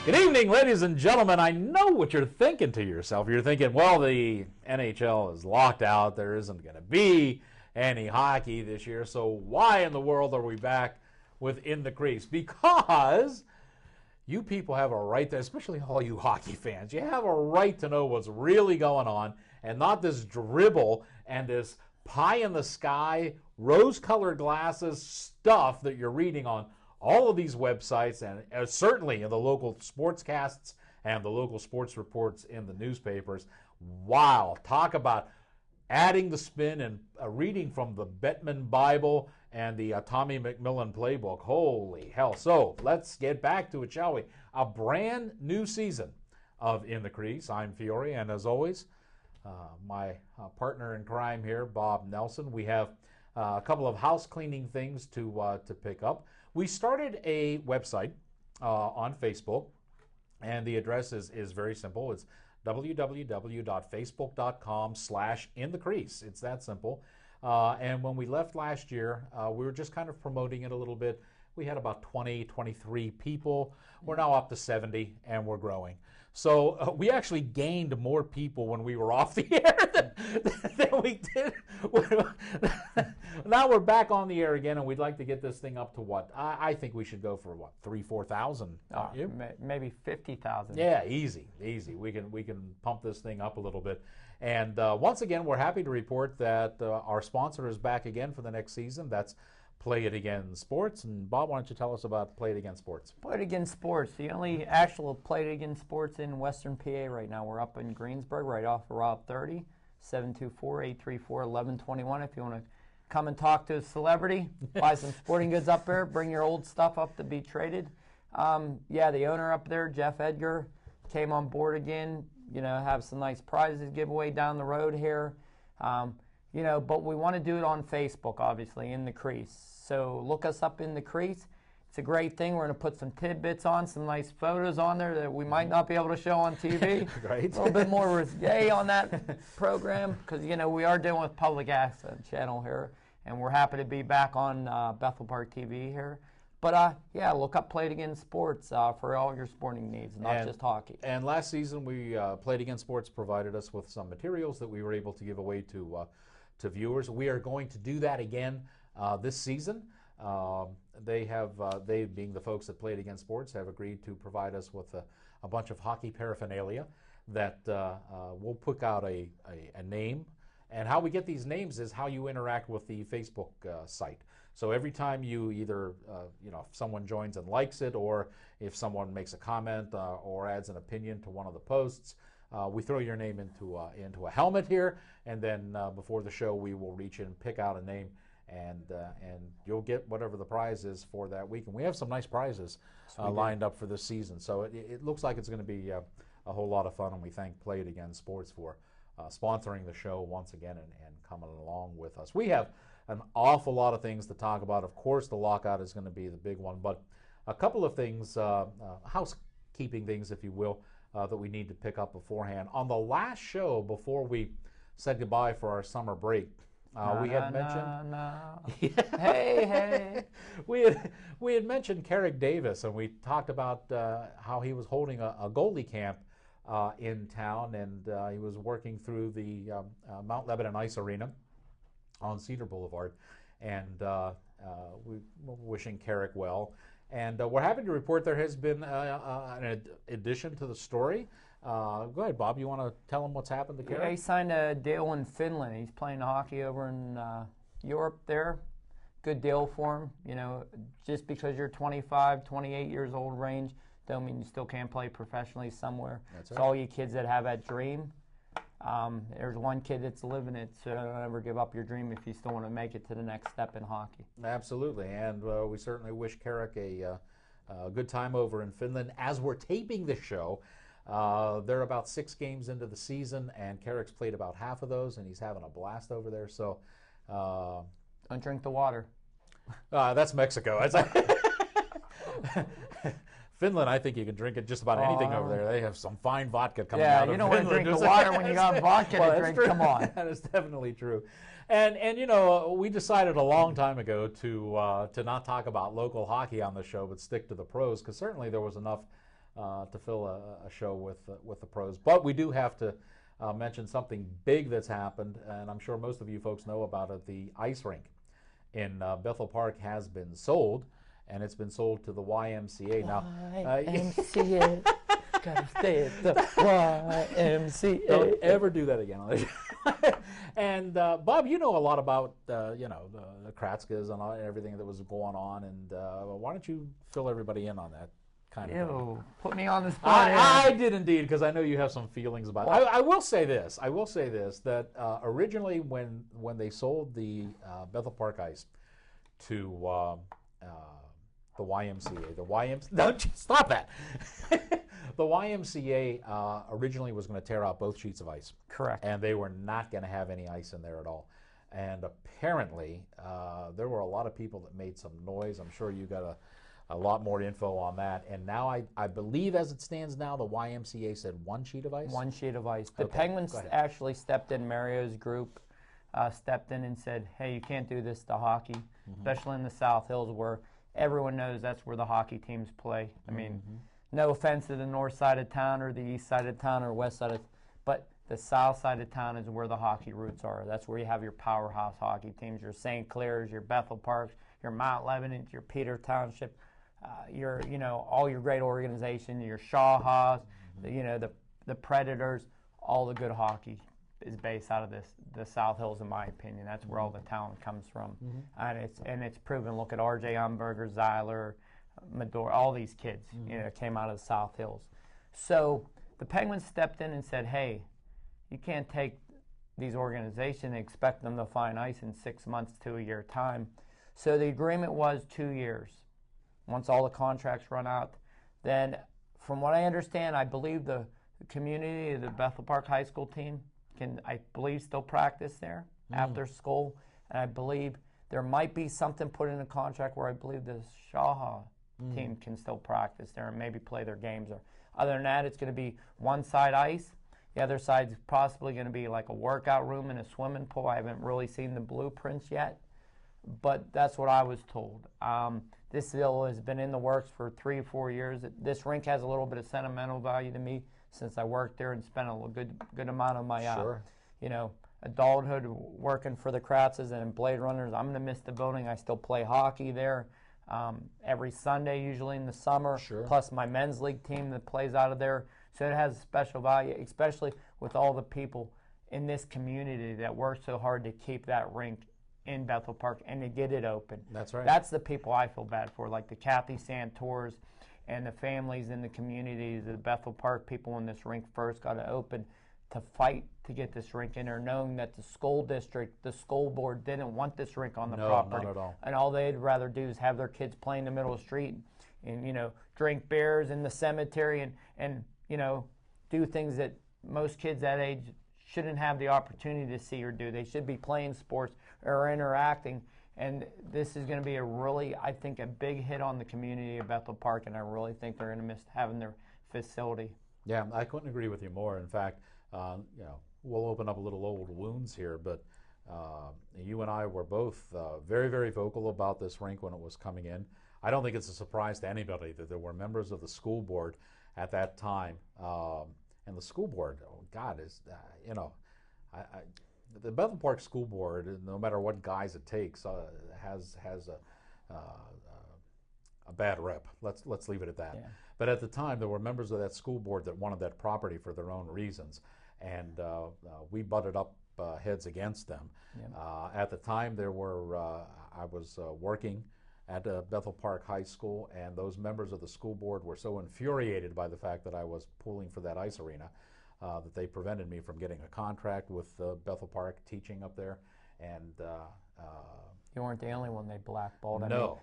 Good evening, ladies and gentlemen. I know what you're thinking to yourself. You're thinking, well, the NHL is locked out. There isn't going to be any hockey this year. So why in the world are we back with In the Crease? Because you people have a right to, especially all you hockey fans, you have a right to know what's really going on and not this dribble and this pie-in-the-sky, rose-colored glasses stuff that you're reading on all of these websites and certainly in the local sportscasts and the local sports reports in the newspapers. Wow, talk about adding the spin and reading from the Bettman Bible and the Tommy McMillan playbook. Holy hell. So let's get back to it, shall we? A brand new season of In the Crease. I'm Fiore, and as always, my partner in crime here, Bob Nelson. We have a couple of house cleaning things to pick up. We started a website on Facebook, and the address is very simple. It's www.facebook.com/inthecrease. It's that simple. And when we left last year, we were just kind of promoting it a little bit. We had about 20, 23 people. We're now up to 70, and we're growing. So we actually gained more people when we were off the air than we did. Now we're back on the air again, and we'd like to get this thing up to what? I think we should go for what, 3,000-4,000? Maybe 50,000. Yeah, easy. We can pump this thing up a little bit. And once again, we're happy to report that our sponsor is back again for the next season. That's Play It Again Sports. And Bob, why don't you tell us about Play It Again Sports? Play It Again Sports, the only actual Play It Again Sports in Western PA right now. We're up in Greensburg, right off of Route 30, 724-834-1121. If you want to come and talk to a celebrity, buy some sporting goods up there, bring your old stuff up to be traded. The owner up there, Jeff Edgar, came on board again. Have some nice prizes to give away down the road here. But we want to do it on Facebook, obviously, In the Crease. So look us up In the Crease. It's a great thing. We're going to put some tidbits on, some nice photos on there that we might not be able to show on TV. Right. A little bit more risque on that program because, we are dealing with public access channel here, and we're happy to be back on Bethel Park TV here. But, look up Play It Again Sports for all your sporting needs, not just hockey. And last season, we Play It Again Sports provided us with some materials that we were able to give away to viewers. We are going to do that again this season. They being the folks that Play It Again Sports, have agreed to provide us with a bunch of hockey paraphernalia that we'll put out a name. And how we get these names is how you interact with the Facebook site. So every time you either, if someone joins and likes it, or if someone makes a comment or adds an opinion to one of the posts, we throw your name into a helmet here, and then before the show we will reach in, pick out a name, and you'll get whatever the prize is for that week. And we have some nice prizes lined up for this season. So it looks like it's going to be a whole lot of fun, and we thank Play It Again Sports for sponsoring the show once again and coming along with us. We have an awful lot of things to talk about. Of course, the lockout is going to be the big one, but a couple of things, housekeeping things, if you will, that we need to pick up beforehand. On the last show before we said goodbye for our summer break, we had mentioned hey we had mentioned Carrick Davis, and we talked about how he was holding a goalie camp in town, and he was working through the Mount Lebanon Ice Arena on Cedar Boulevard, and we're wishing Carrick well. And we're happy to report there has been an addition to the story. Go ahead, Bob. You want to tell them what's happened to Carrick? Yeah, he signed a deal in Finland. He's playing hockey over in Europe there. Good deal for him. Just because you're 25, 28 years old range, don't mean you still can't play professionally somewhere. That's It's right. all you kids that have that dream. There's one kid that's living it, so don't ever give up your dream if you still want to make it to the next step in hockey. Absolutely, and we certainly wish Carrick a good time over in Finland. As we're taping the show, they're about 6 games into the season, and Carrick's played about half of those, and he's having a blast over there. So, Don't drink the water. That's Mexico. Finland, I think you can drink it just about anything over there. They have some fine vodka coming out of Finland. Yeah, you don't want to drink the water when you got vodka to drink. True. Come on. That is definitely true. And we decided a long time ago to not talk about local hockey on the show, but stick to the pros, because certainly there was enough to fill a show with the pros. But we do have to mention something big that's happened, and I'm sure most of you folks know about it. The ice rink in Bethel Park has been sold, and it's been sold to the YMCA. Now, YMCA, gotta stay at the YMCA. Don't ever do that again. And Bob, you know a lot about the Kratzkas and everything that was going on, and why don't you fill everybody in on that kind of thing? Ew, put me on the spot. I did indeed, because I know you have some feelings about it. I will say this. That originally, when they sold the Bethel Park Ice to the YMCA, don't you stop that. The YMCA originally was going to tear out both sheets of ice. Correct. And they were not going to have any ice in there at all. And apparently, there were a lot of people that made some noise. I'm sure you got a lot more info on that. And now I believe, as it stands now, the YMCA said one sheet of ice? One sheet of ice. The Okay, Penguins actually stepped in. Mario's group stepped in and said, hey, you can't do this to hockey, especially in the South Hills, where everyone knows that's where the hockey teams play. I mean, no offense to the north side of town or the east side of town or west side of, but the south side of town is where the hockey roots are. That's where you have your powerhouse hockey teams, your St. Clair's, your Bethel Parks, your Mount Lebanon, your Peter Township, your, all your great organization, your Shaw Haas, the Predators, all the good hockey is based out of the South Hills, in my opinion. That's where all the talent comes from. And it's proven. Look at R.J. Umberger, Zeiler, Medora, all these kids, came out of the South Hills. So the Penguins stepped in and said, hey, you can't take these organizations and expect them to find ice in 6 months to a year time. So the agreement was 2 years. Once all the contracts run out, then from what I understand, I believe the community, the Bethel Park High School team can, I believe, still practice there after school. And I believe there might be something put in a contract where I believe the Shaw team can still practice there and maybe play their games. Or other than that, it's going to be one side ice. The other side's possibly going to be like a workout room and a swimming pool. I haven't really seen the blueprints yet, but that's what I was told. This deal has been in the works for 3 or 4 years. This rink has a little bit of sentimental value to me since I worked there and spent a good amount of my adulthood working for the Kratzes and Blade Runners. I'm going to miss the building. I still play hockey there every Sunday, usually in the summer, plus my men's league team that plays out of there. So it has a special value, especially with all the people in this community that work so hard to keep that rink in Bethel Park and to get it open. That's right. That's the people I feel bad for, like the Kathy Santors and the families in the communities, the Bethel Park people when this rink first got to open, to fight to get this rink in there, knowing that the school district, the school board didn't want this rink on the property. Not at all. And all they'd rather do is have their kids play in the middle of the street and, drink beers in the cemetery and do things that most kids that age shouldn't have the opportunity to see or do. They should be playing sports or interacting. And this is going to be I think, a big hit on the community of Bethel Park, and I really think they're going to miss having their facility. Yeah, I couldn't agree with you more. In fact, we'll open up a little old wounds here, but you and I were both very, very vocal about this rink when it was coming in. I don't think it's a surprise to anybody that there were members of the school board at that time. And the school board, the Bethel Park School Board, no matter what guise it takes, has a bad rep. Let's leave it at that. Yeah. But at the time, there were members of that school board that wanted that property for their own reasons, and we butted up heads against them. Yeah. At the time, I was working at Bethel Park High School, and those members of the school board were so infuriated by the fact that I was pulling for that ice arena that they prevented me from getting a contract with Bethel Park teaching up there. And you weren't the only one they blackballed. No.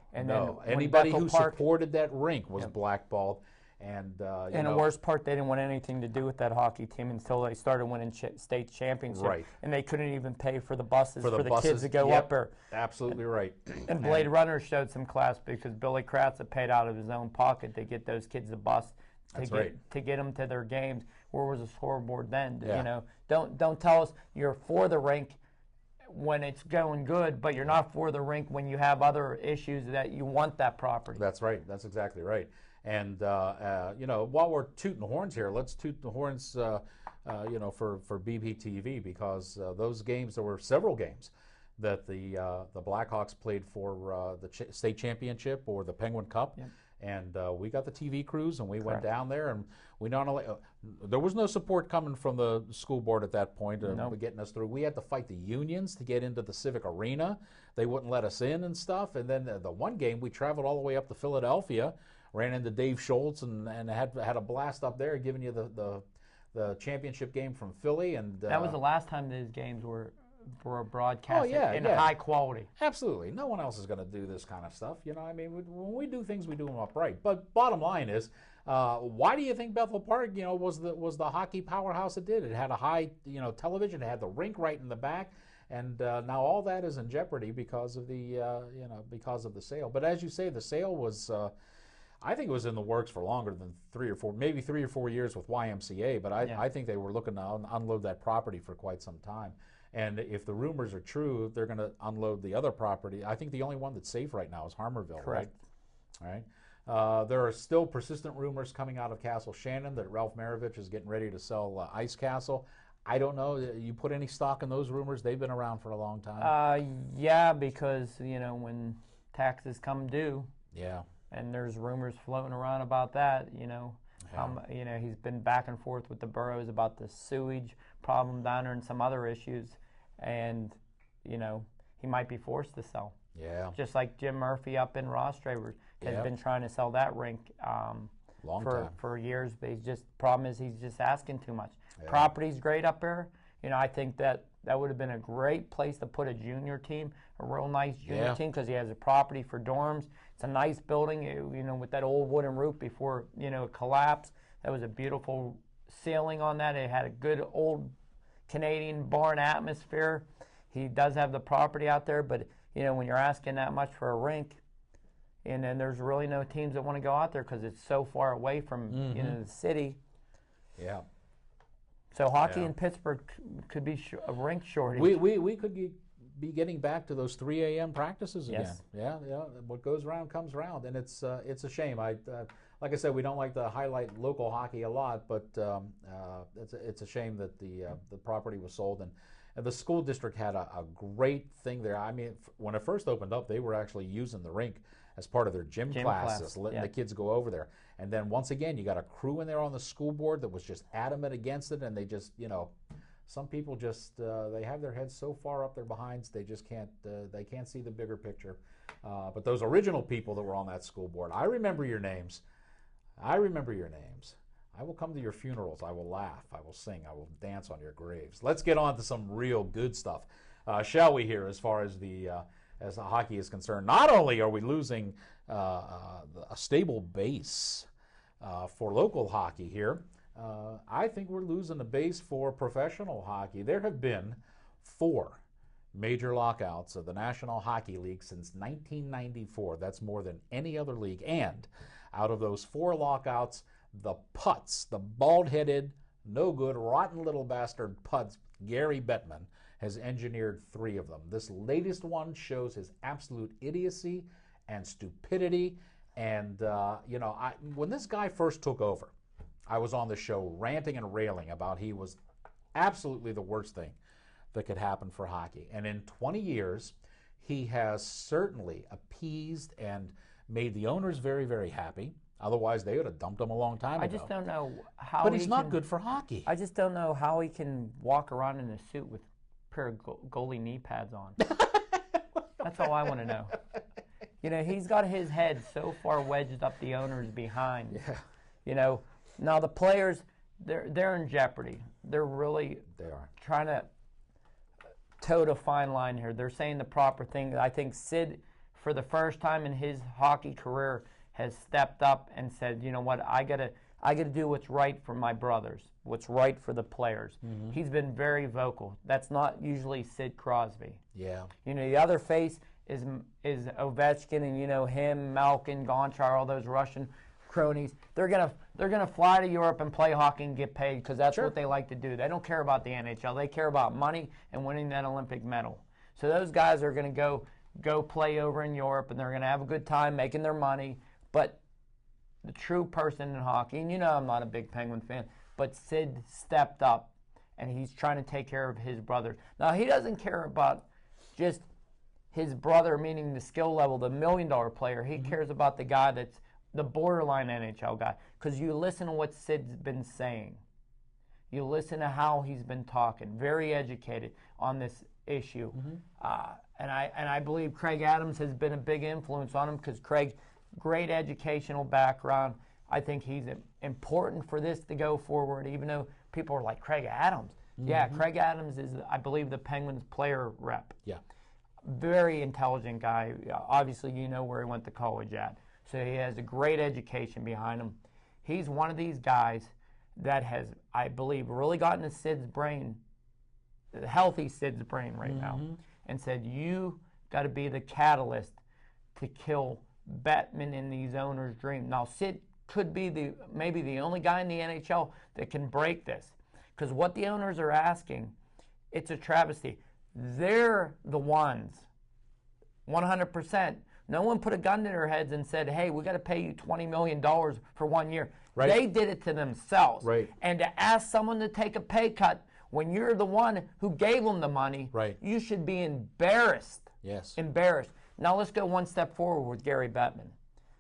Anybody who supported that rink was blackballed. And the worst part, they didn't want anything to do with that hockey team until they started winning state championships. Right. And they couldn't even pay for the buses for the kids to go up there. Absolutely right. And Blade Runner showed some class because Billy Kratz had paid out of his own pocket to get those kids a bus to get them to their games. Where was the scoreboard then? Yeah. Don't tell us you're for the rink when it's going good, but you're not for the rink when you have other issues that you want that property. That's right. That's exactly right. And while we're tooting horns here, let's toot the horns, for BBTV, because those games, there were several games that the Blackhawks played for the state championship or the Penguin Cup. Yep. And we got the TV crews, and we went Correct. down there, and we not only there was no support coming from the school board at that point, Nope. getting us through. We had to fight the unions to get into the Civic Arena. They wouldn't let us in and stuff. And then the one game, we traveled all the way up to Philadelphia, ran into Dave Schultz, and had a blast up there, giving you the championship game from Philly. And that was the last time these games were broadcasted in yeah. high quality. Absolutely. No one else is going to do this kind of stuff. I mean, when we do things, we do them upright. But bottom line is, why do you think Bethel Park, was the hockey powerhouse it did? It had a high, television. It had the rink right in the back. And now all that is in jeopardy because of because of the sale. But as you say, the sale was, I think it was in the works for longer than 3 or 4 years with YMCA. But I think they were looking to unload that property for quite some time. And if the rumors are true, they're going to unload the other property. I think the only one that's safe right now is Harmerville. Correct. Right? There are still persistent rumors coming out of Castle Shannon that Ralph Marovich is getting ready to sell Ice Castle. I don't know. You put any stock in those rumors? They've been around for a long time. Yeah, because when taxes come due, Yeah. and there's rumors floating around about that. He's been back and forth with the boroughs about the sewage problem down there and some other issues, and he might be forced to sell. Yeah. Just like Jim Murphy up in Rostraver has Yeah. been trying to sell that rink Long time. for years, but problem is he's just asking too much. Yeah. Property's great up there. I think that would have been a great place to put a junior team, a real nice junior team, because he has a property for dorms. It's a nice building, with that old wooden roof before, it collapsed. That was a beautiful ceiling on that. It had a good old Canadian barn atmosphere. He does have the property out there, but, when you're asking that much for a rink, and then there's really no teams that want to go out there because it's so far away from, the city. Yeah. So hockey Yeah. in Pittsburgh could be a rink shortage. We could be getting back to those 3 a.m. practices again. Yes. Yeah. What goes around comes around, and it's a shame. Like I said, we don't like to highlight local hockey a lot, but it's a shame that the property was sold, and the school district had a great thing there. I mean, when it first opened up, they were actually using the rink as part of their gym classes, letting the kids go over there. And then once again, you got a crew in there on the school board that was just adamant against it, and they just, some people just they have their heads so far up their behinds they just can't see the bigger picture. But those original people that were on that school board, I remember your names. I will come to your funerals. I will laugh. I will sing. I will dance on your graves. Let's get on to some real good stuff, shall we? Here, as far as the hockey is concerned, not only are we losing a stable base for local hockey here, I think we're losing the base for professional hockey. There have been 4 major lockouts of the National Hockey League since 1994. That's more than any other league. And out of those 4 lockouts, the Putz, the bald-headed, no good, rotten little bastard Putz, Gary Bettman, has engineered 3 of them. This latest one shows his absolute idiocy and stupidity. And, when this guy first took over, I was on the show ranting and railing about he was absolutely the worst thing that could happen for hockey. And in 20 years, he has certainly appeased and made the owners very, very happy. Otherwise, they would have dumped him a long time ago. I just don't know how. But he's not good for hockey. I just don't know how he can walk around in a suit with a pair of goalie knee pads on. That's all I want to know. He's got his head so far wedged up the owner's behind. Yeah. Now the players, they're in jeopardy. They are trying to toe a fine line here. They're saying the proper thing. I think Sid, for the first time in his hockey career, has stepped up and said, you know what, I gotta do what's right for my brothers, what's right for the players. Mm-hmm. He's been very vocal. That's not usually Sid Crosby. Yeah. The other face is Ovechkin, and him, Malkin, Gonchar, all those Russian cronies. They're gonna fly to Europe and play hockey and get paid because that's what they like to do. They don't care about the NHL. They care about money and winning that Olympic medal. So those guys are gonna go play over in Europe, and they're gonna have a good time making their money. But the true person in hockey, and you know I'm not a big Penguin fan, but Sid stepped up, and he's trying to take care of his brother. Now, he doesn't care about just his brother, meaning the skill level, the $1 million player. He cares about the guy that's the borderline NHL guy. Because you listen to what Sid's been saying. You listen to how he's been talking. Very educated on this issue. And I believe Craig Adams has been a big influence on him because Craig, great educational background. I think he's important for this to go forward, even though people are like, Craig Adams. Yeah, Craig Adams is, I believe, the Penguins player rep. Yeah. Very intelligent guy. Obviously, you know where he went to college at. So he has a great education behind him. He's one of these guys that has, I believe, really gotten to Sid's brain, healthy Sid's brain right now, and said, you got to be the catalyst to kill Bettman in these owners' dream. Now, Sid could be maybe the only guy in the NHL that can break this. Because what the owners are asking, it's a travesty. They're the ones, 100%. No one put a gun to their heads and said, hey, we got to pay you $20 million for 1 year. Right. They did it to themselves. Right. And to ask someone to take a pay cut when you're the one who gave them the money, Right. you should be embarrassed. Yes. Embarrassed. Now let's go one step forward with Gary Bettman.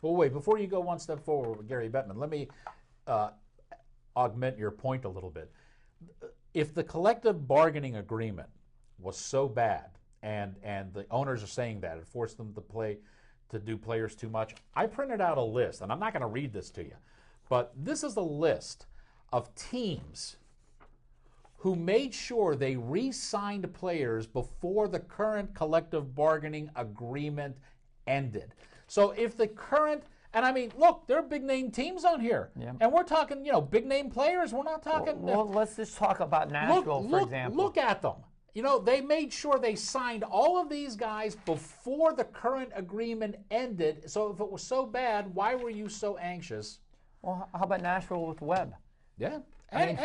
Well, wait, before you go one step forward with Gary Bettman, let me augment your point a little bit. If the collective bargaining agreement was so bad, and the owners are saying that it forced them to do players too much, I printed out a list, and I'm not going to read this to you, but this is a list of teams who made sure they re-signed players before the current collective bargaining agreement ended. So if the current, and I mean, look, there are big name teams on here, and we're talking, big name players. We're not talking. Well, let's just talk about Nashville, for example. Look at them. They made sure they signed all of these guys before the current agreement ended. So if it was so bad, why were you so anxious? Well, how about Nashville with Webb? Yeah. I mean,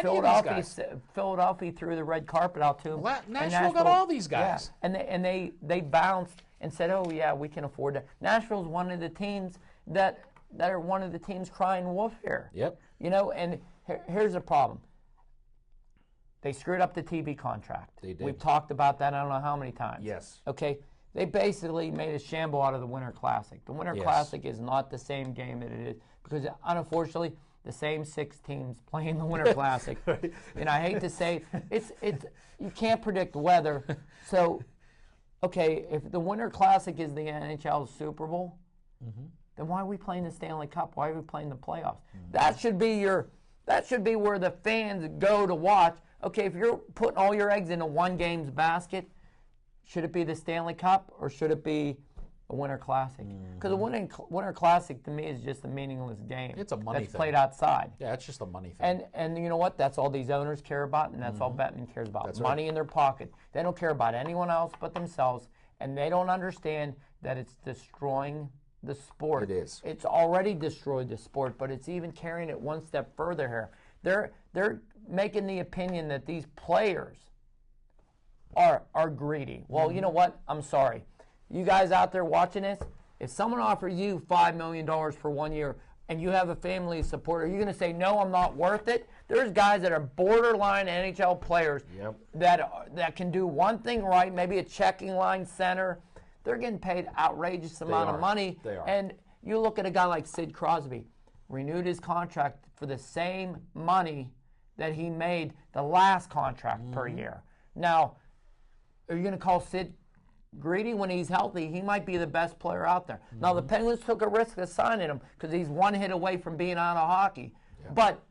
Philadelphia threw the red carpet out to him. Nashville got all these guys. Yeah, and they bounced and said, oh, yeah, we can afford that. Nashville's one of the teams that are one of the teams crying wolf here. Yep. And here's the problem. They screwed up the TV contract. They did. We've talked about that I don't know how many times. Yes. Okay. They basically made a shamble out of the Winter Classic. The Winter Classic is not the same game that it is because, unfortunately, the same 6 teams playing the Winter Classic. Right. And I hate to say it's you can't predict weather. So, okay, if the Winter Classic is the NHL's Super Bowl, then why are we playing the Stanley Cup? Why are we playing the playoffs? That should be where the fans go to watch. Okay, if you're putting all your eggs into one game's basket, should it be the Stanley Cup or should it be a Winter Classic? Because the Winter Classic to me is just a meaningless game. It's a money that's thing. Played outside. Yeah, it's just a money thing. And you know what? That's all these owners care about, and that's all Bettman cares about. That's money right. in their pocket. They don't care about anyone else but themselves, and they don't understand that it's destroying the sport. It is. It's already destroyed the sport, but it's even carrying it one step further here. They're making the opinion that these players are greedy. Well, you know what? I'm sorry. You guys out there watching this, if someone offered you $5 million for 1 year and you have a family support, are you going to say, no, I'm not worth it? There's guys that are borderline NHL players that can do one thing right, maybe a checking line center. They're getting paid outrageous amount of money. They are. And you look at a guy like Sid Crosby, renewed his contract for the same money that he made the last contract per year. Now, are you going to call Sid greedy? When he's healthy, he might be the best player out there. Now, the Penguins took a risk of signing him because he's one hit away from being out of hockey. But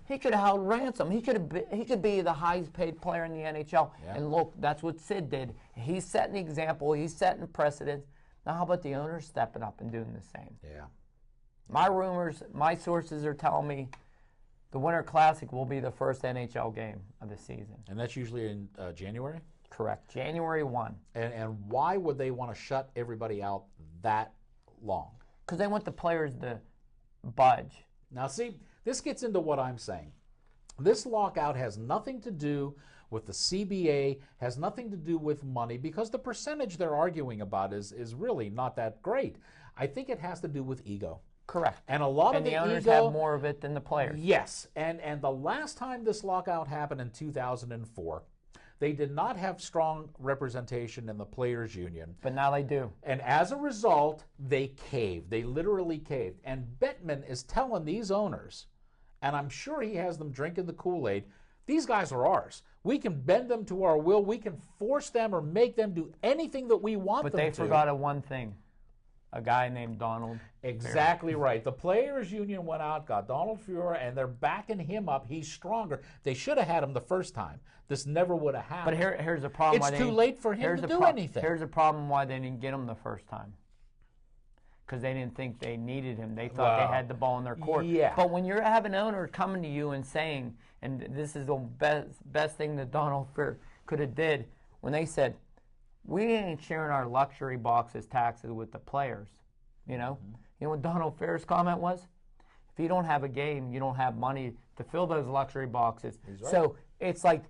he could have held ransom. He could be the highest paid player in the NHL. And look, that's what Sid did. He's setting the example. He's setting precedent. Now, how about the owners stepping up and doing the same? Yeah. My sources are telling me the Winter Classic will be the first NHL game of the season. And that's usually in January? Correct. January 1. And why would they want to shut everybody out that long? Because they want the players to budge. Now, see, this gets into what I'm saying. This lockout has nothing to do with the CBA, has nothing to do with money, because the percentage they're arguing about is really not that great. I think it has to do with ego. Correct. And a lot of the owners ego, have more of it than the players. Yes, and the last time this lockout happened in 2004, they did not have strong representation in the players' union. But now they do. And as a result, they caved. They literally caved. And Bettman is telling these owners, and I'm sure he has them drinking the Kool-Aid, these guys are ours. We can bend them to our will. We can force them or make them do anything that we want them to. But they forgot one thing. A guy named Donald. Exactly right. The players' union went out, got Donald Fuhrer, and they're backing him up. He's stronger. They should have had him the first time. This never would have happened. But here's the problem. It's too late for him to do anything. Here's the problem why they didn't get him the first time. Because they didn't think they needed him. They thought they had the ball in their court. Yeah. But when you have an owner coming to you and saying, and this is the best thing that Donald Fuhrer could have did, when they said, we ain't sharing our luxury boxes taxes with the players. You know what Donald Fuhrer's comment was? If you don't have a game, you don't have money to fill those luxury boxes. Right. So it's like,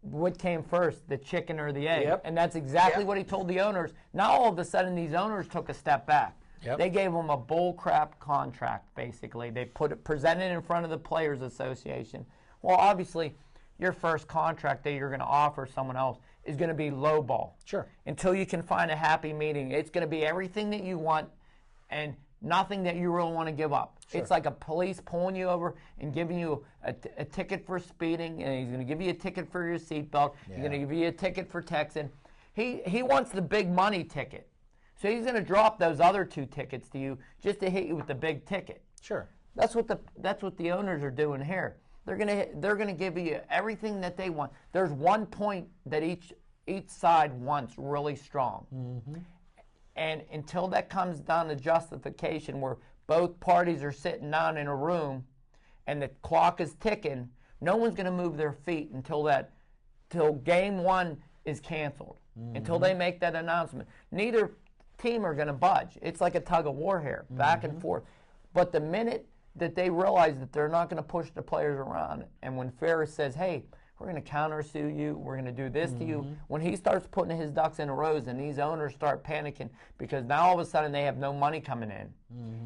what came first, the chicken or the egg? Yep. And that's exactly what he told the owners. Now all of a sudden these owners took a step back. Yep. They gave them a bullcrap contract, basically. They presented it in front of the Players Association. Well, obviously, your first contract that you're going to offer someone else is going to be lowball. Sure. Until you can find a happy medium. It's going to be everything that you want and nothing that you really want to give up. Sure. It's like a police pulling you over and giving you a ticket for speeding, and he's going to give you a ticket for your seatbelt. Yeah. He's going to give you a ticket for texting. He wants the big money ticket. So he's going to drop those other 2 tickets to you just to hit you with the big ticket. Sure. That's what the owners are doing here. They're going to give you everything that they want. There's one point that each side wants really strong. Mm-hmm. And until that comes down to justification where both parties are sitting down in a room and the clock is ticking, no one's going to move their feet till game 1 is canceled. Mm-hmm. Until they make that announcement. Neither team are going to budge. It's like a tug of war here, back and forth. But the minute that they realize that they're not going to push the players around, and when Ferris says, hey, we're going to countersue you, we're going to do this to you, when he starts putting his ducks in a row and these owners start panicking because now all of a sudden they have no money coming in.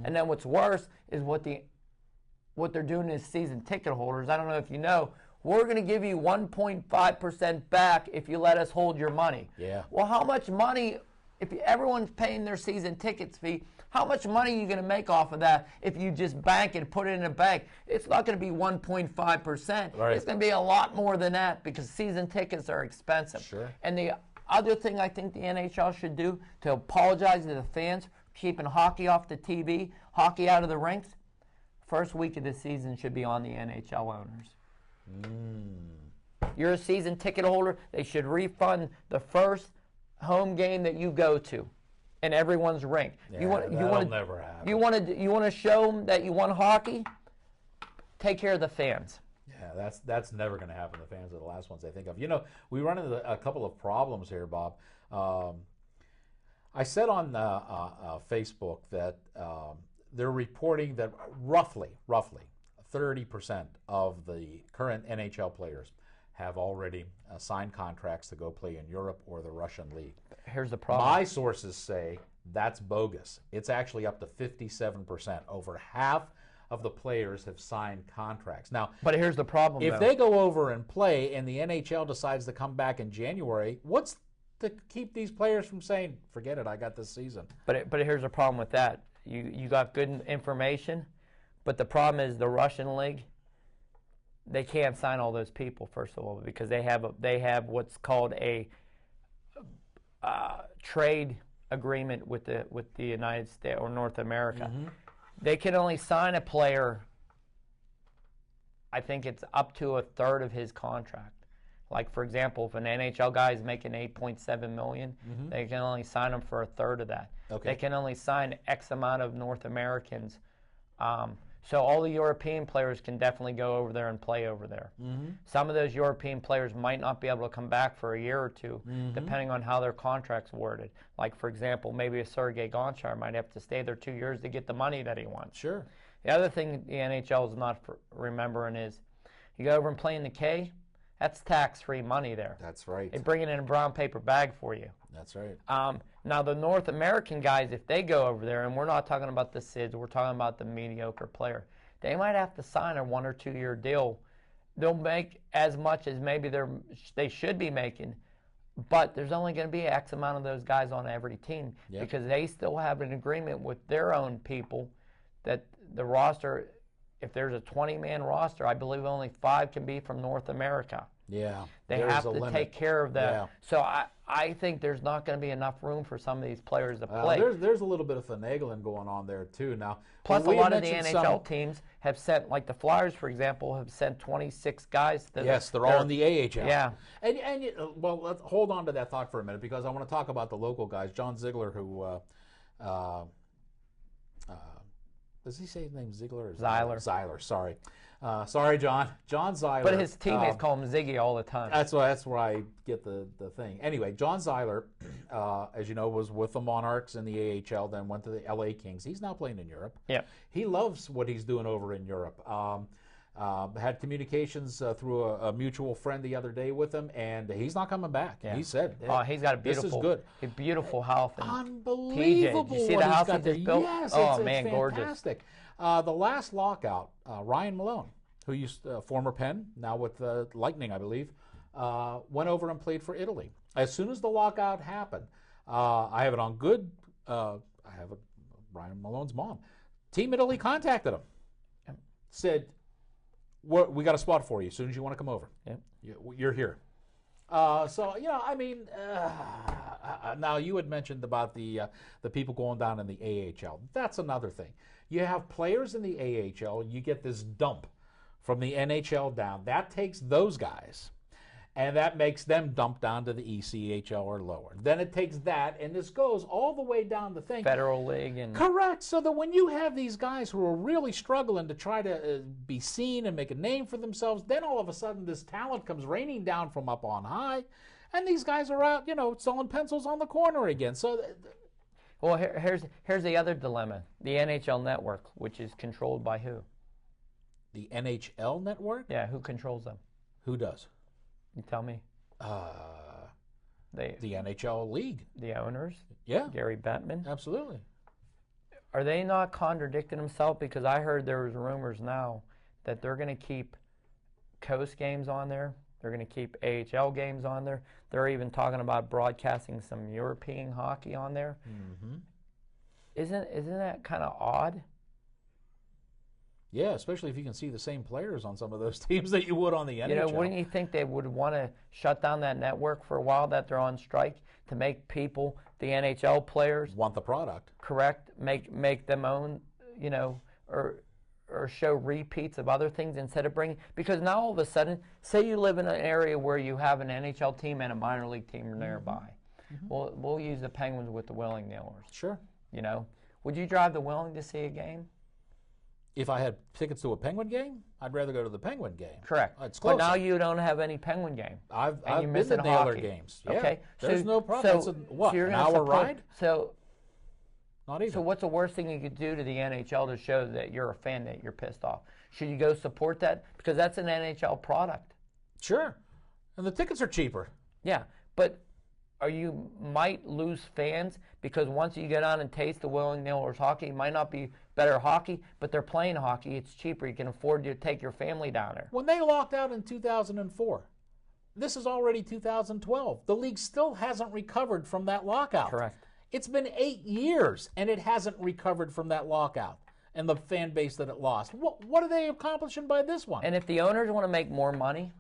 And then what's worse is what they're doing is season ticket holders. I don't know if you know, we're going to give you 1.5% back if you let us hold your money. Yeah. Well, how much money, if everyone's paying their season tickets fee, how much money are you going to make off of that if you just bank and put it in a bank? It's not going to be 1.5%. Right. It's going to be a lot more than that because season tickets are expensive. Sure. And the other thing I think the NHL should do to apologize to the fans for keeping hockey off the TV, hockey out of the rinks, first week of the season should be on the NHL owners. You're a season ticket holder. They should refund the first home game that you go to in everyone's rink. Yeah, that'll never happen. You want to show them that you won hockey? Take care of the fans. Yeah, that's never going to happen. The fans are the last ones I think of. You know, we run into a couple of problems here, Bob. I said on Facebook that they're reporting that roughly 30% of the current NHL players have already signed contracts to go play in Europe or the Russian league. Here's the problem. My sources say that's bogus. It's actually up to 57%. Over half of the players have signed contracts. Now, but here's the problem. If they go over and play and the NHL decides to come back in January, what's to keep these players from saying, forget it, I got this season? But here's the problem with that. You got good information, but the problem is the Russian league, they can't sign all those people, first of all, because they have what's called a trade agreement with the United States or North America. Mm-hmm. They can only sign a player, I think it's up to a third of his contract. Like, for example, if an NHL guy is making $8.7 million, mm-hmm. they can only sign him for a third of that. Okay. They can only sign X amount of North Americans. So all the European players can definitely go over there and play over there. Mm-hmm. Some of those European players might not be able to come back for a year or two, mm-hmm. depending on how their contract's worded. Like, for example, maybe a Sergei Gonchar might have to stay there 2 years to get the money that he wants. Sure. The other thing the NHL is not remembering is you go over and play in the K, that's tax-free money there. That's right. They bring it in a brown paper bag for you. That's right. Now, the North American guys, if they go over there, and we're not talking about the SIDS, we're talking about the mediocre player, they might have to sign a 1 or 2 year deal. They'll make as much as maybe they should be making, but there's only going to be X amount of those guys on every team because they still have an agreement with their own people that the roster, if there's a 20-man roster, I believe only 5 can be from North America. Yeah. They have to take care of that. Yeah. So I think there's not going to be enough room for some of these players to play. There's a little bit of finagling going on there, too. Now, plus, a lot of the NHL teams have sent, like the Flyers, for example, have sent 26 guys. Yes, they're all in the AHL. Yeah. Well, let's hold on to that thought for a minute because I want to talk about the local guys. John Ziegler, who does he say his name Ziegler or Zeiler? Zeiler, sorry. Sorry, John. John Zeiler. But his teammates call him Ziggy all the time. That's where I get the thing. Anyway, John Zeiler, as you know, was with the Monarchs in the AHL, then went to the LA Kings. He's now playing in Europe. Yeah. He loves what he's doing over in Europe. Had communications through a mutual friend the other day with him, and he's not coming back. Yeah. He said, he's got a beautiful house. Unbelievable. TJ, you see the house he just built? Yes, it's fantastic. Gorgeous. The last lockout, Ryan Malone, who used former Penn, now with Lightning, I believe, went over and played for Italy. As soon as the lockout happened, I have it on good. I have Ryan Malone's mom. Team Italy contacted him, said, "We got a spot for you. As soon as you want to come over, you're here." So I mean, now you had mentioned about the people going down in the AHL. That's another thing. You have players in the AHL, you get this dump from the NHL down. That takes those guys, and that makes them dump down to the ECHL or lower. Then it takes that, and this goes all the way down the thing. Federal League. And correct. So that when you have these guys who are really struggling to try to be seen and make a name for themselves, then all of a sudden this talent comes raining down from up on high, and these guys are out, selling pencils on the corner again. So... Well, here's the other dilemma. The NHL Network, which is controlled by who? The NHL Network? Yeah, who controls them? Who does? You tell me. The NHL League. The owners? Yeah. Gary Bettman? Absolutely. Are they not contradicting themselves? Because I heard there was rumors now that they're going to keep Coast games on there. They're going to keep AHL games on there. They're even talking about broadcasting some European hockey on there. Mm-hmm. Isn't that kind of odd? Yeah, especially if you can see the same players on some of those teams that you would on the NHL. Wouldn't you think they would want to shut down that network for a while that they're on strike to make people, the NHL players, want the product? Correct. Make them own, or show repeats of other things instead of bringing, because now all of a sudden, say you live in an area where you have an NHL team and a minor league team nearby. Mm-hmm. We'll use the Penguins with the Willing Nailers. Sure. Would you drive the Willing to see a game? If I had tickets to a Penguin game, I'd rather go to the Penguin game. Correct. It's closer. But now you don't have any Penguin game. I've been to Nailer games. Yeah. Okay. There's no problem. So, what, an hour ride? So not even. So what's the worst thing you could do to the NHL to show that you're a fan, that you're pissed off? Should you go support that? Because that's an NHL product. Sure. And the tickets are cheaper. Yeah, but you might lose fans because once you get on and taste the Willing Nailers hockey, it might not be better hockey, but they're playing hockey. It's cheaper. You can afford to take your family down there. When they locked out in 2004, this is already 2012. The league still hasn't recovered from that lockout. Correct. It's been 8 years, and it hasn't recovered from that lockout and the fan base that it lost. What are they accomplishing by this one? And if the owners want to make more money,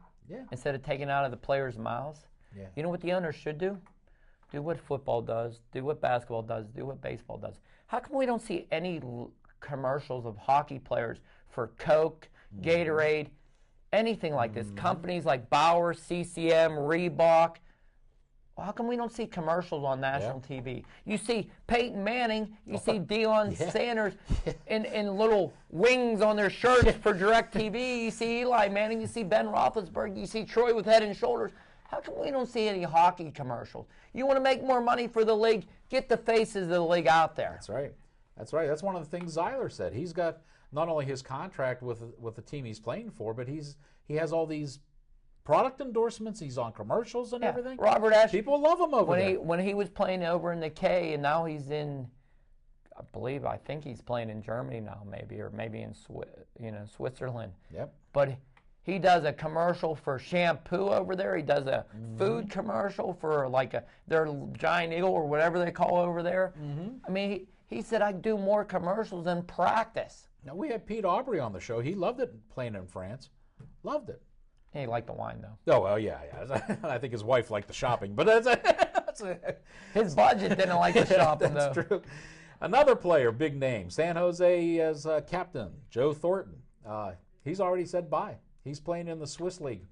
instead of taking out of the players' mouths, you know what the owners should do? Do what football does, do what basketball does, do what baseball does. How come we don't see any commercials of hockey players for Coke, Gatorade, anything like this? Companies like Bauer, CCM, Reebok. How come we don't see commercials on national TV? You see Peyton Manning, you see Deion Sanders in little wings on their shirts for DirecTV. You see Eli Manning, you see Ben Roethlisberger, you see Troy with Head and Shoulders. How come we don't see any hockey commercials? You want to make more money for the league? Get the faces of the league out there. That's right. That's right. That's one of the things Zeiler said. He's got not only his contract with the team he's playing for, but he has all these product endorsements. He's on commercials and everything. Robert Ash. People love him over there. When he was playing over in the K, and now he's in, I think he's playing in Germany now, maybe, or maybe in Switzerland. Yep. But he does a commercial for shampoo over there. He does a food commercial for their Giant Eagle or whatever they call over there. I mean, he said, I do more commercials than practice. Now, we had Pete Aubrey on the show. He loved it playing in France. Loved it. He liked the wine, though. Oh, well, yeah. I think his wife liked the shopping, but his budget didn't like the shopping, that's though. True. Another player, big name, San Jose as captain, Joe Thornton. He's already said bye. He's playing in the Swiss League,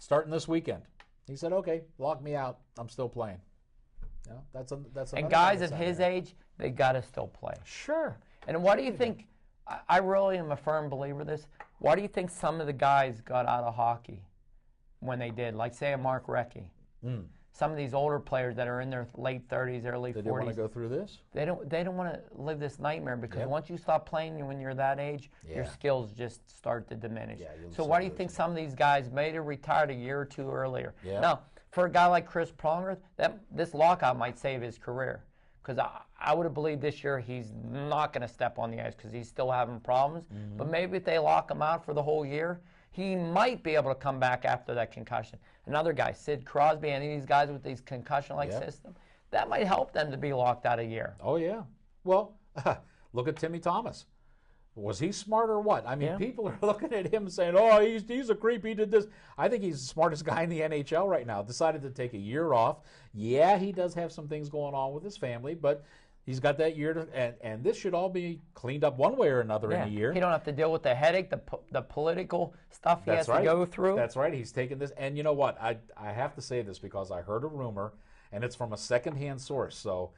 starting this weekend. He said, "Okay, lock me out. I'm still playing." Yeah, that's and guys at his age, they got to still play. Sure. And what do you think? I really am a firm believer of this. Why do you think some of the guys got out of hockey when they did? Like, say, a Mark Recchi. Some of these older players that are in their late 30s, early 40s. They didn't want to go through this? They don't want to live this nightmare because once you stop playing when you're that age, your skills just start to diminish. So why do you think some of these guys may have retired a year or two earlier? Now, for a guy like Chris Pronger, this lockout might save his career. Because I would have believed this year he's not going to step on the ice because he's still having problems. But maybe if they lock him out for the whole year, he might be able to come back after that concussion. Another guy, Sid Crosby, any of these guys with these concussion-like system, that might help them to be locked out a year. Oh, yeah. Well, look at Timmy Thomas. Was he smart or what? I mean, people are looking at him saying, oh, he's a creep, he did this. I think he's the smartest guy in the NHL right now. Decided to take a year off. Yeah, he does have some things going on with his family, but he's got that year to, and this should all be cleaned up one way or another in a year. He don't have to deal with the headache, the political stuff he has to go through. That's right. He's taken this. And you know what? I have to say this because I heard a rumor, and it's from a secondhand source. So,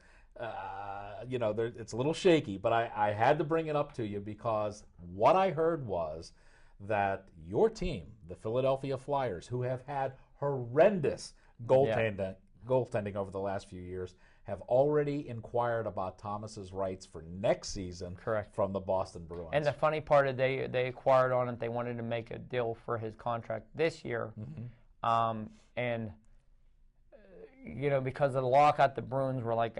it's a little shaky, but I had to bring it up to you because what I heard was that your team, the Philadelphia Flyers, who have had horrendous goaltending over the last few years, have already inquired about Thomas's rights for next season from the Boston Bruins. And the funny part is they acquired on it. They wanted to make a deal for his contract this year. Because of the lockout, the Bruins were like,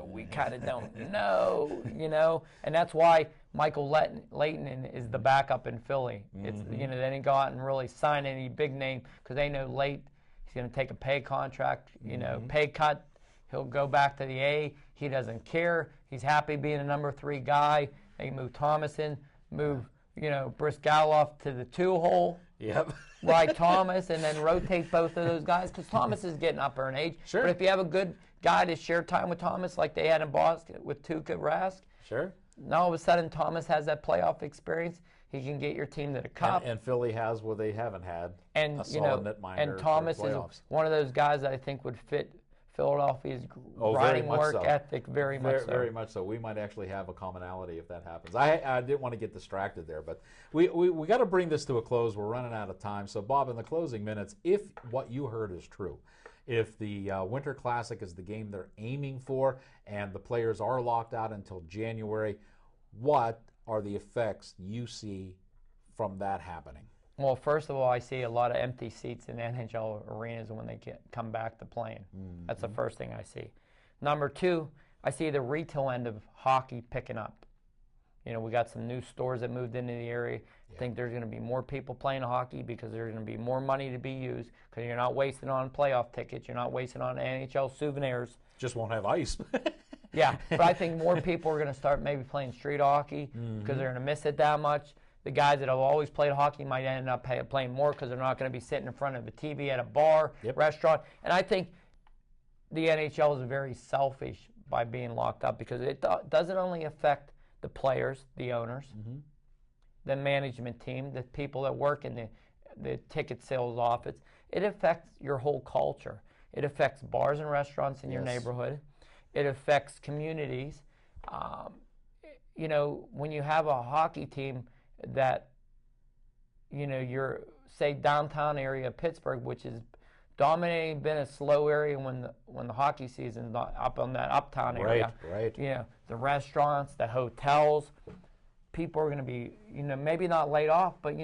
we kind of don't know, and that's why Michael Leighton is the backup in Philly. It's they didn't go out and really sign any big name because they know he's going to take a pay contract, pay cut. He'll go back to the A. He doesn't care. He's happy being a number 3 guy. They move Thomas in, move Brisgaloff to the 2-hole. Yep. Right, Thomas, and then rotate both of those guys because Thomas is getting up there in age. Sure. But if you have a good guy to share time with Thomas like they had in Boston with Tuukka Rask, now all of a sudden Thomas has that playoff experience. He can get your team to the cup. And Philly has what they haven't had. And a solid netminder. And Thomas is one of those guys that I think would fit Philadelphia's riding work ethic very much so. Very much so. We might actually have a commonality if that happens. I didn't want to get distracted there, but we got to bring this to a close. We're running out of time. So, Bob, in the closing minutes, if what you heard is true, if the Winter Classic is the game they're aiming for and the players are locked out until January, what are the effects you see from that happening? Well, first of all, I see a lot of empty seats in NHL arenas when they come back to playing. That's the first thing I see. Number 2, I see the retail end of hockey picking up. We got some new stores that moved into the area. I think there's going to be more people playing hockey because there's going to be more money to be used because you're not wasting on playoff tickets. You're not wasting on NHL souvenirs. Just won't have ice. Yeah, but I think more people are going to start maybe playing street hockey because they're going to miss it that much. The guys that have always played hockey might end up playing more because they're not going to be sitting in front of a TV at a bar, restaurant. And I think the NHL is very selfish by being locked up because it doesn't only affect the players, the owners, the management team, the people that work in the ticket sales office. It affects your whole culture. It affects bars and restaurants in your neighborhood. It affects communities. When you have a hockey team that, your, say, downtown area of Pittsburgh, which is dominating, been a slow area when the hockey season's not up on that uptown area. Right. The restaurants, the hotels, people are going to be, maybe not laid off, but,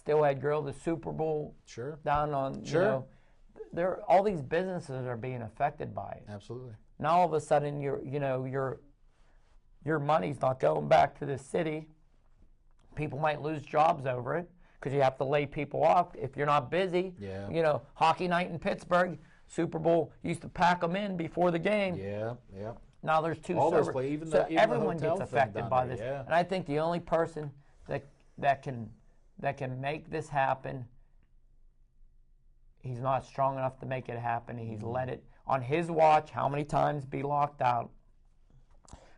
Steelhead Grill, the Super Bowl Sure. down on, you know, all these businesses are being affected by it. Absolutely. Now all of a sudden your money's not going back to the city. People might lose jobs over it because you have to lay people off if you're not busy. Yeah. You know, hockey night in Pittsburgh, Super Bowl used to pack them in before the game. Yeah, yeah. Now there's two All those servers. play, even so the everyone hotel gets thing affected down by there, this. yeah. And I think the only person that can make this happen, he's not strong enough to make it happen. He's let it on his watch how many times be locked out.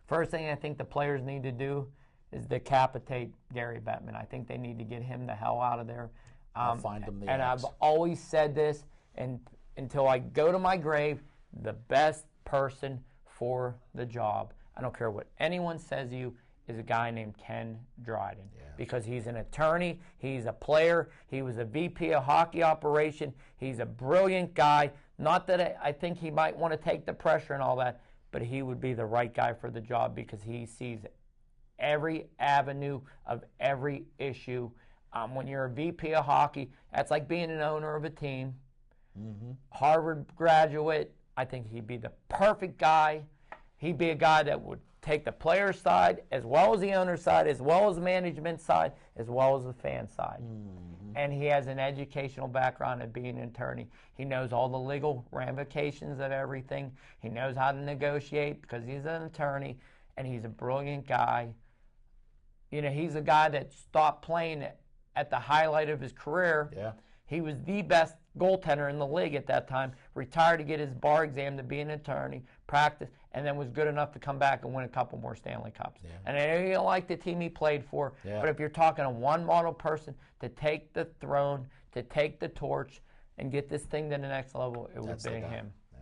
First thing I think the players need to do is decapitate Gary Bettman. I think they need to get him the hell out of there. I'll find him the and axe. I've always said this, and until I go to my grave, the best person for the job, I don't care what anyone says to you, is a guy named Ken Dryden. Yeah. Because he's an attorney, he's a player, he was a VP of hockey operation, he's a brilliant guy. Not that I think he might want to take the pressure and all that, but he would be the right guy for the job because he sees every avenue of every issue. When you're a VP of hockey, that's like being an owner of a team. Harvard graduate, I think he'd be the perfect guy. He'd be a guy that would take the player side as well as the owner side, as well as the management side, as well as the fan side. And he has an educational background of being an attorney. He knows all the legal ramifications of everything. He knows how to negotiate because he's an attorney, and he's a brilliant guy. You know, he's a guy that stopped playing at the highlight of his career. Yeah. He was the best goaltender in the league at that time, retired to get his bar exam to be an attorney, practice, and then was good enough to come back and win a couple more Stanley Cups. Yeah. And I know you don't like the team he played for, Yeah. but if you're talking a one model person to take the throne, to take the torch, and get this thing to the next level, it would That's be the guy. him. Yeah.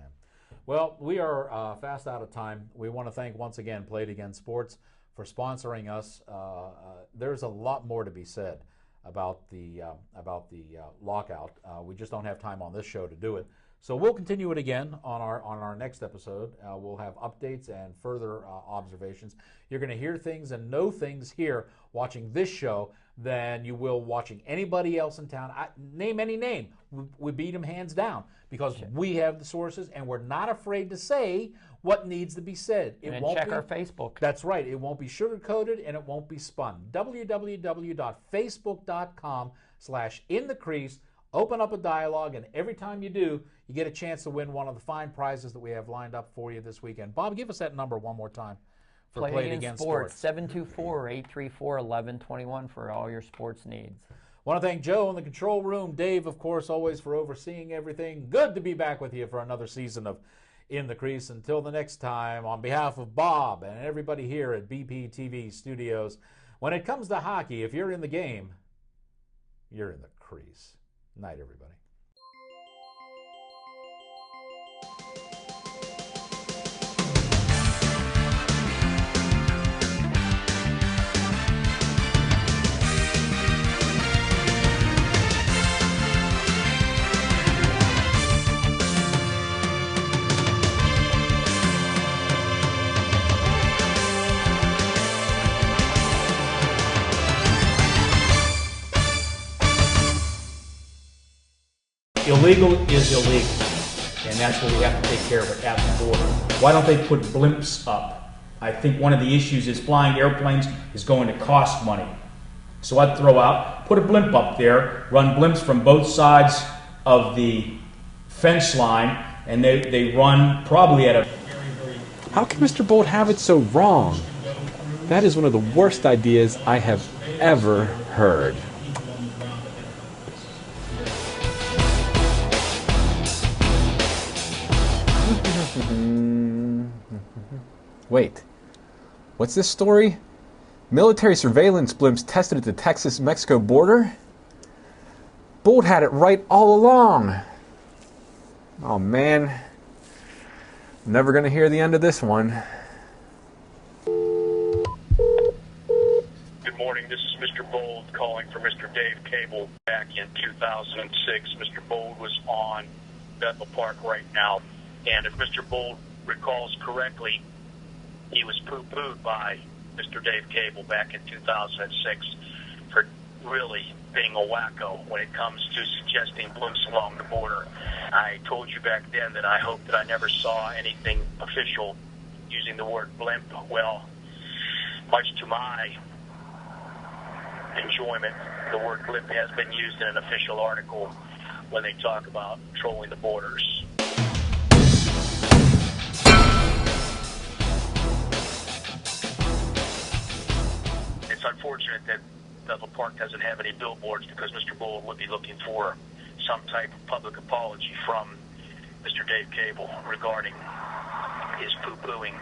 Well, we are fast out of time. We want to thank once again Play It Again Sports for sponsoring us. There's a lot more to be said about the lockout. We just don't have time on this show to do it. So we'll continue it again on our next episode. We'll have updates and further observations. You're going to hear things and know things here watching this show than you will watching anybody else in town. Name any name. We beat them hands down because we have the sources and we're not afraid to say what needs to be said. And then check our Facebook. That's right. It won't be sugar-coated and it won't be spun. www.facebook.com/inthecrease. Open up a dialogue, and every time you do, you get a chance to win one of the fine prizes that we have lined up for you this weekend. Bob, give us that number one more time for Play It Again Sports. 724-834-1121 for all your sports needs. I want to thank Joe in the control room, Dave, of course, always for overseeing everything. Good to be back with you for another season of In the Crease. Until the next time, on behalf of Bob and everybody here at BPTV Studios, when it comes to hockey, if you're in the game, you're in the crease. Night, everybody. Illegal is illegal, and that's what we have to take care of it at the border. Why don't they put blimps up? I think one of the issues is flying airplanes is going to cost money. So I'd throw out, put a blimp up there, run blimps from both sides of the fence line, and they run probably at a... How can Mr. Bolt have it so wrong? That is one of the worst ideas I have ever heard. Wait, what's this story? Military surveillance blimps tested at the Texas-Mexico border? Bolt had it right all along. Oh man, never gonna hear the end of this one. Good morning, this is Mr. Bold calling for Mr. Dave Cable. Back in 2006, Mr. Bold was on Bethel Park right now, and if Mr. Bold recalls correctly, he was poo-pooed by Mr. Dave Cable back in 2006 for really being a wacko when it comes to suggesting blimps along the border. I told you back then that I hoped that I never saw anything official using the word blimp. Well, much to my enjoyment, the word blimp has been used in an official article when they talk about patrolling the borders. It's unfortunate that Bethel Park doesn't have any billboards, because Mr. Bold would be looking for some type of public apology from Mr. Dave Cable regarding his poo-pooing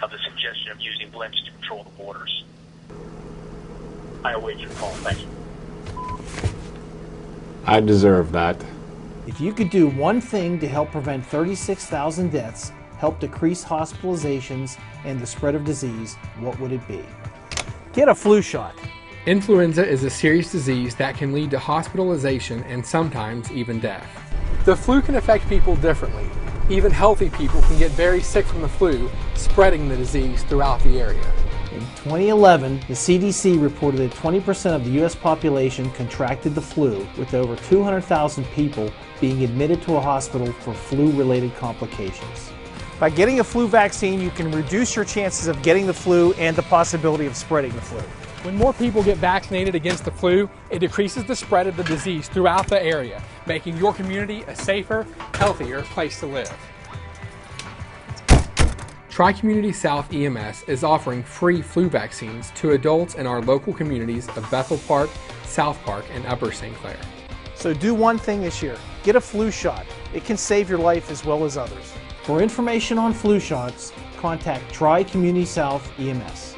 of the suggestion of using blimps to patrol the borders. I await your call. Thank you. I deserve that. If you could do one thing to help prevent 36,000 deaths, help decrease hospitalizations and the spread of disease, what would it be? Get a flu shot. Influenza is a serious disease that can lead to hospitalization and sometimes even death. The flu can affect people differently. Even healthy people can get very sick from the flu, spreading the disease throughout the area. In 2011, the CDC reported that 20% of the U.S. population contracted the flu, with over 200,000 people being admitted to a hospital for flu-related complications. By getting a flu vaccine, you can reduce your chances of getting the flu and the possibility of spreading the flu. When more people get vaccinated against the flu, it decreases the spread of the disease throughout the area, making your community a safer, healthier place to live. Tri-Community South EMS is offering free flu vaccines to adults in our local communities of Bethel Park, South Park, and Upper St. Clair. So do one thing this year. Get a flu shot. It can save your life as well as others. For information on flu shots, contact Tri-Community South EMS.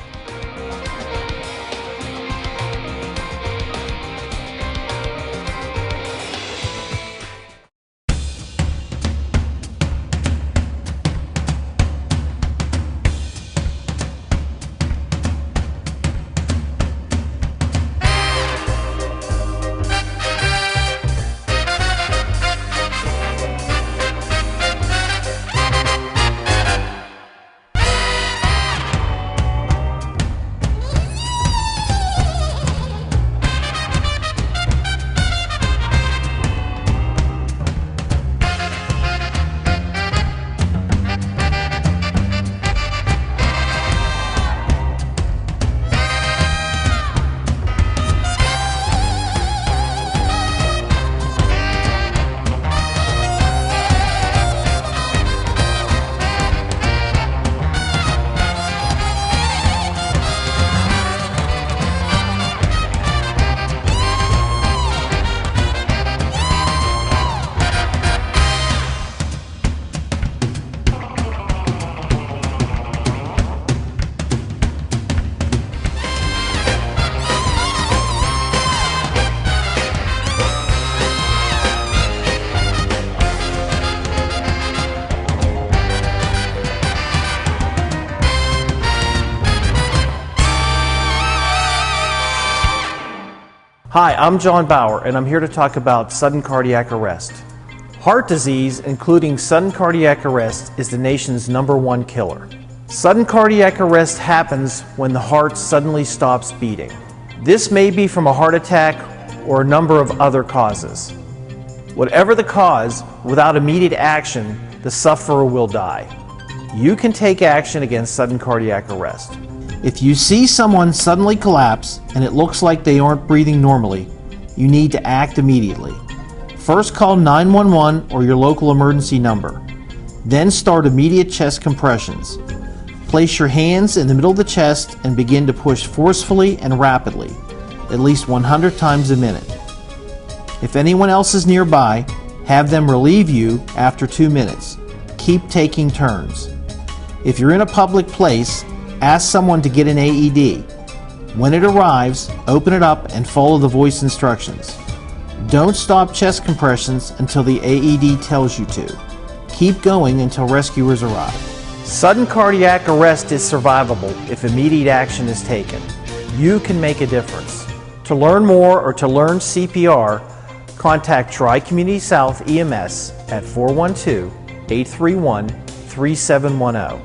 Hi, I'm John Bauer, and I'm here to talk about sudden cardiac arrest. Heart disease, including sudden cardiac arrest, is the nation's #1 killer. Sudden cardiac arrest happens when the heart suddenly stops beating. This may be from a heart attack or a number of other causes. Whatever the cause, without immediate action, the sufferer will die. You can take action against sudden cardiac arrest. If you see someone suddenly collapse and it looks like they aren't breathing normally, you need to act immediately. First call 911 or your local emergency number. Then start immediate chest compressions. Place your hands in the middle of the chest and begin to push forcefully and rapidly, at least 100 times a minute. If anyone else is nearby, have them relieve you after 2 minutes. Keep taking turns. If you're in a public place, ask someone to get an AED. When it arrives, open it up and follow the voice instructions. Don't stop chest compressions until the AED tells you to. Keep going until rescuers arrive. Sudden cardiac arrest is survivable if immediate action is taken. You can make a difference. To learn more or to learn CPR, contact Tri-Community South EMS at 412-831-3710.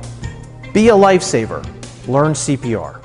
Be a lifesaver. Learn CPR.